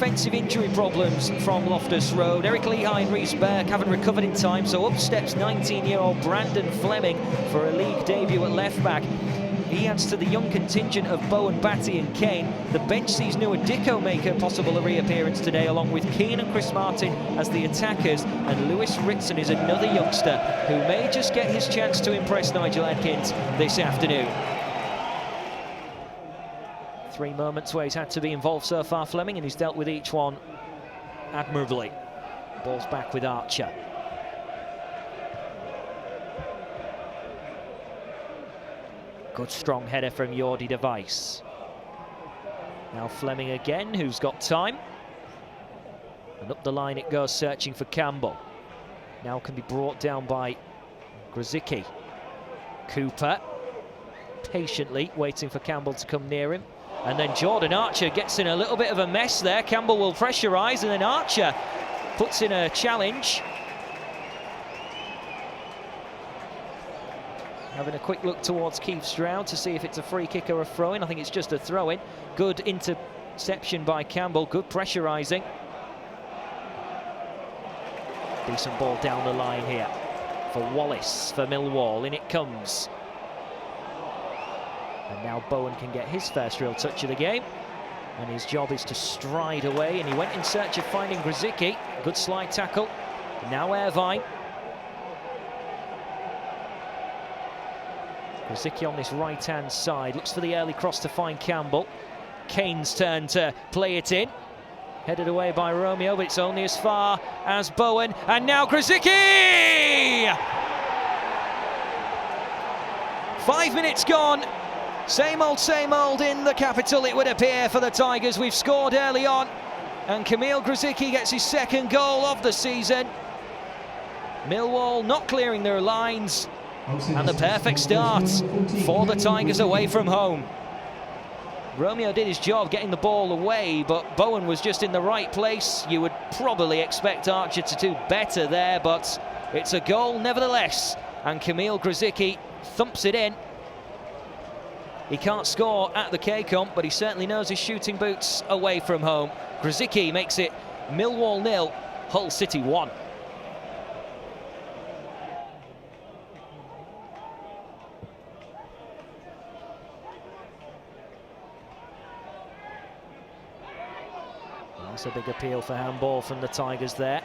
defensive injury problems from Loftus Road. Eric Lehigh and Rhys Burke haven't recovered in time, so up steps 19-year-old Brandon Fleming for a league debut at left-back. He adds to the young contingent of Bowen, Batty and Kane. The bench sees Noah Dicko make a possible reappearance today, along with Keane and Chris Martin as the attackers, and Lewis Ritson is another youngster who may just get his chance to impress Nigel Adkins this afternoon. 3 moments where he's had to be involved so far, Fleming, and he's dealt with each one admirably. Ball's back with Archer. Good strong header from Jordi Device. Now Fleming again, who's got time. And up the line it goes, searching for Campbell. Now can be brought down by Grzycki. Cooper, patiently waiting for Campbell to come near him. And then Jordan Archer gets in a little bit of a mess there. Campbell will pressurise, and then Archer puts in a challenge. Having a quick look towards Keith Stroud to see if it's a free kick or a throw-in. I think it's just a throw-in. Good interception by Campbell, good pressurising. Decent ball down the line here for Wallace, for Millwall. In it comes. And now Bowen can get his first real touch of the game. And his job is to stride away, and he went in search of finding Grzycki. Good slide tackle. Now Irvine. Grzycki on this right-hand side, looks for the early cross to find Campbell. Kane's turn to play it in. Headed away by Romeo, but it's only as far as Bowen. And now Grzycki! 5 minutes gone. Same old in the capital, it would appear, for the Tigers. We've scored early on, and Kamil Grzycki gets his second goal of the season. Millwall not clearing their lines. And the perfect start for the Tigers away from home. Romeo did his job getting the ball away, but Bowen was just in the right place. You would probably expect Archer to do better there, but it's a goal nevertheless. And Kamil Grzycki thumps it in. He can't score at the K-Comp, but he certainly knows his shooting boots away from home. Grzycki makes it Millwall 0, Hull City 1. That's a big appeal for handball from the Tigers there,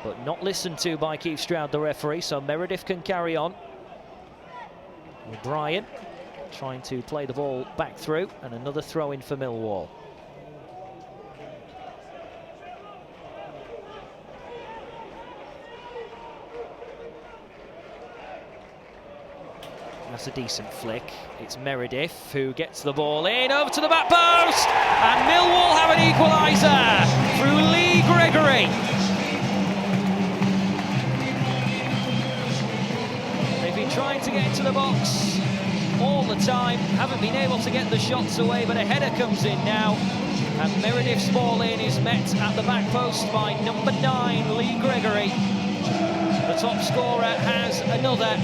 but not listened to by Keith Stroud, the referee, so Meredith can carry on. O'Brien trying to play the ball back through, and another throw-in for Millwall. That's a decent flick. It's Meredith who gets the ball in, over to the back post, and Millwall have an equaliser through Lee Gregory. They've been trying to get into the box all the time, haven't been able to get the shots away, but a header comes in now, and Meredith's ball in is met at the back post by number 9, Lee Gregory. The top scorer has another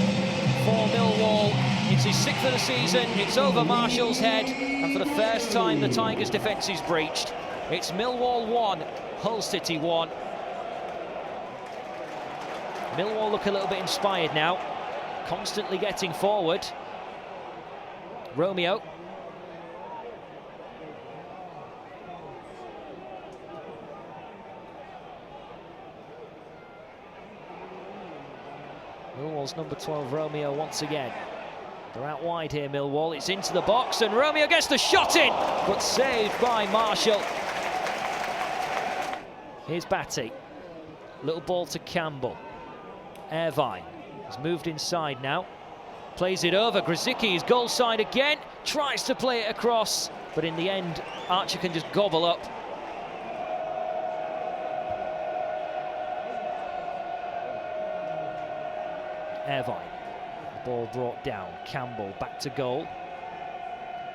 for Millwall. It's his 6th of the season, it's over Marshall's head, and for the first time the Tigers' defence is breached. It's Millwall 1, Hull City 1. Millwall look a little bit inspired now, constantly getting forward. Romeo. Millwall's number 12, Romeo, once again. They're out wide here, Millwall. It's into the box, and Romeo gets the shot in, but saved by Marshall. Here's Batty. Little ball to Campbell. Irvine has moved inside now. Plays it over. Grzycki is goal side again. Tries to play it across, but in the end, Archer can just gobble up. Irvine. The ball brought down. Campbell back to goal.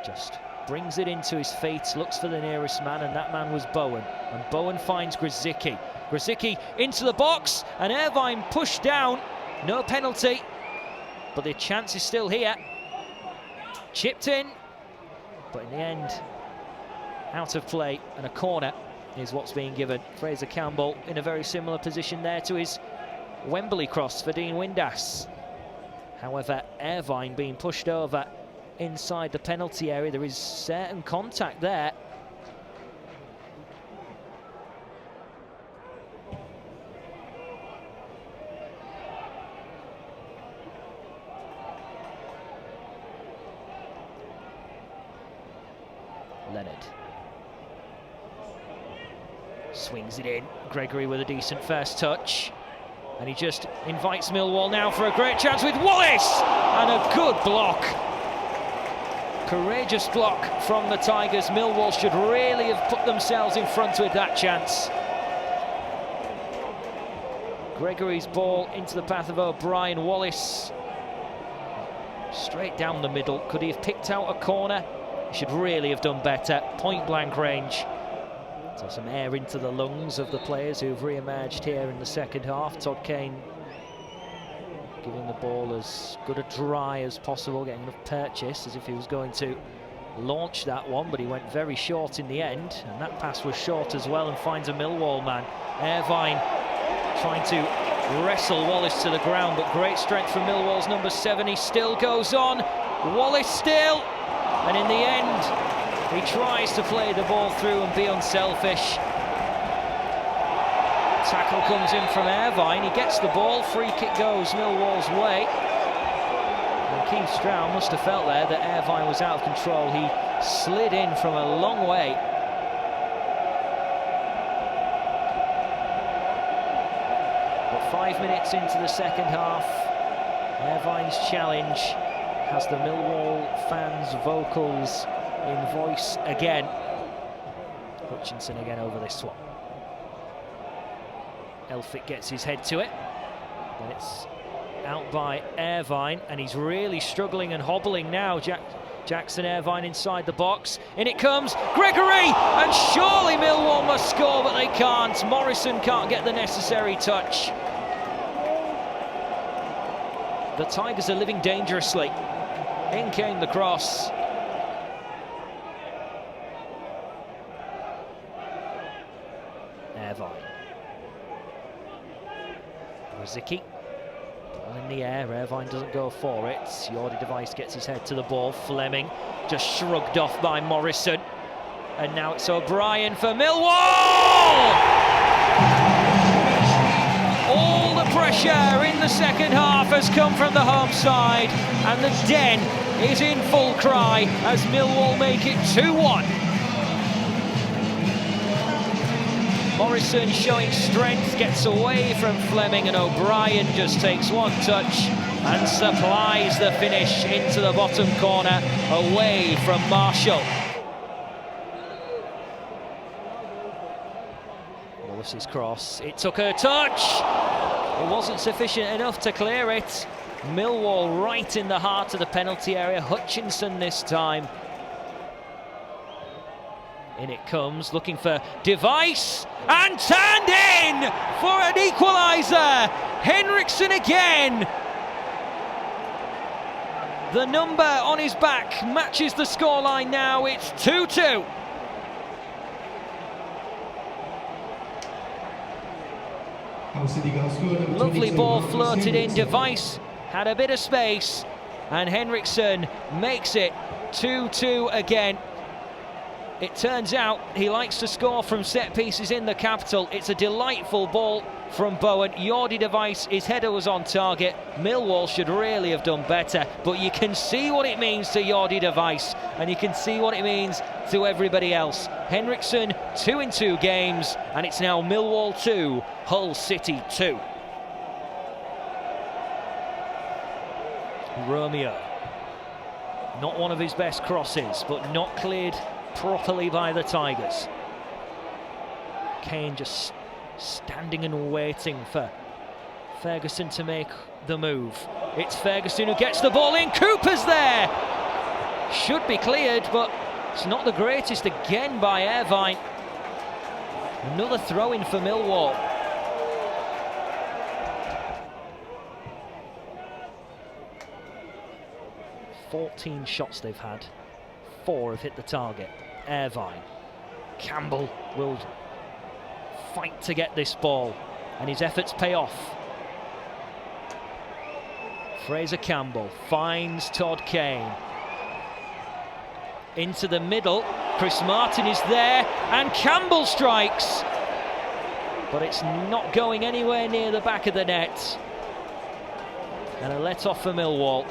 Just brings it into his feet, looks for the nearest man, and that man was Bowen. And Bowen finds Grzycki. Grzycki into the box, and Irvine pushed down. No penalty, but the chance is still here. Chipped in, but in the end, out of play and a corner is what's being given. Fraser Campbell in a very similar position there to his Wembley cross for Dean Windass. However, Irvine being pushed over inside the penalty area. There is certain contact there. Leonard swings it in. Gregory with a decent first touch. And he just invites Millwall now for a great chance with Wallace! And a good block. Courageous block from the Tigers. Millwall should really have put themselves in front with that chance. Gregory's ball into the path of O'Brien. Wallace straight down the middle. Could he have picked out a corner? He should really have done better. Point blank range. So some air into the lungs of the players who've re-emerged here in the second half. Todd Kane giving the ball as good a dry as possible, getting enough purchase as if he was going to launch that one, but he went very short in the end, and that pass was short as well and finds a Millwall man. Irvine trying to wrestle Wallace to the ground, but great strength from Millwall's number 7. He still goes on. Wallace still, and in the end he tries to play the ball through and be unselfish. Tackle comes in from Irvine. He gets the ball. Free kick goes Millwall's way. And Keith Stroud must have felt there that Irvine was out of control. He slid in from a long way. But 5 minutes into the second half, Irvine's challenge has the Millwall fans' vocals in voice again. Hutchinson again over this one. Elphick gets his head to it. Then it's out by Irvine, and he's really struggling and hobbling now. Jackson Irvine inside the box. In it comes Gregory, and surely Millwall must score, but they can't. Morrison can't get the necessary touch. The Tigers are living dangerously. In came the cross. Irvine. Rosicky. Ball in the air. Irvine doesn't go for it. Jordi Device gets his head to the ball. Fleming just shrugged off by Morrison. And now it's O'Brien for Millwall! All the pressure in the second half has come from the home side, and the Den is in full cry as Millwall make it 2-1. Morrison showing strength, gets away from Fleming, and O'Brien just takes one touch and supplies the finish into the bottom corner away from Marshall. Wallace's cross, it took a touch. It wasn't sufficient enough to clear it. Millwall right in the heart of the penalty area. Hutchinson this time. In it comes, looking for Device, and turned in for an equaliser. Henriksen again. The number on his back matches the scoreline now. It's 2-2. Lovely ball floated in. Device had a bit of space, and Henriksen makes it 2-2 again. It turns out he likes to score from set pieces in the capital. It's a delightful ball from Bowen. Jordi Device, his header was on target. Millwall should really have done better, but you can see what it means to Jordi Device, and you can see what it means to everybody else. Henriksen 2 in 2 games, and it's now Millwall 2, Hull City 2. Romeo, not one of his best crosses, but not cleared properly by the Tigers. Kane just standing and waiting for Ferguson to make the move. It's Ferguson who gets the ball in. Cooper's there. Should be cleared, but it's not the greatest again by Irvine. Another throw-in for Millwall. "14 shots they've had. 4 have hit the target. Irvine. Campbell will fight to get this ball, and his efforts pay off. Fraser Campbell finds Todd Kane. Into the middle, Chris Martin is there, and Campbell strikes. But it's not going anywhere near the back of the net. And a let-off for Millwall.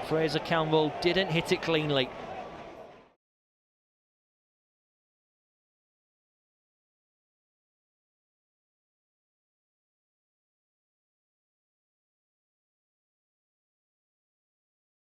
Fraser Campbell didn't hit it cleanly.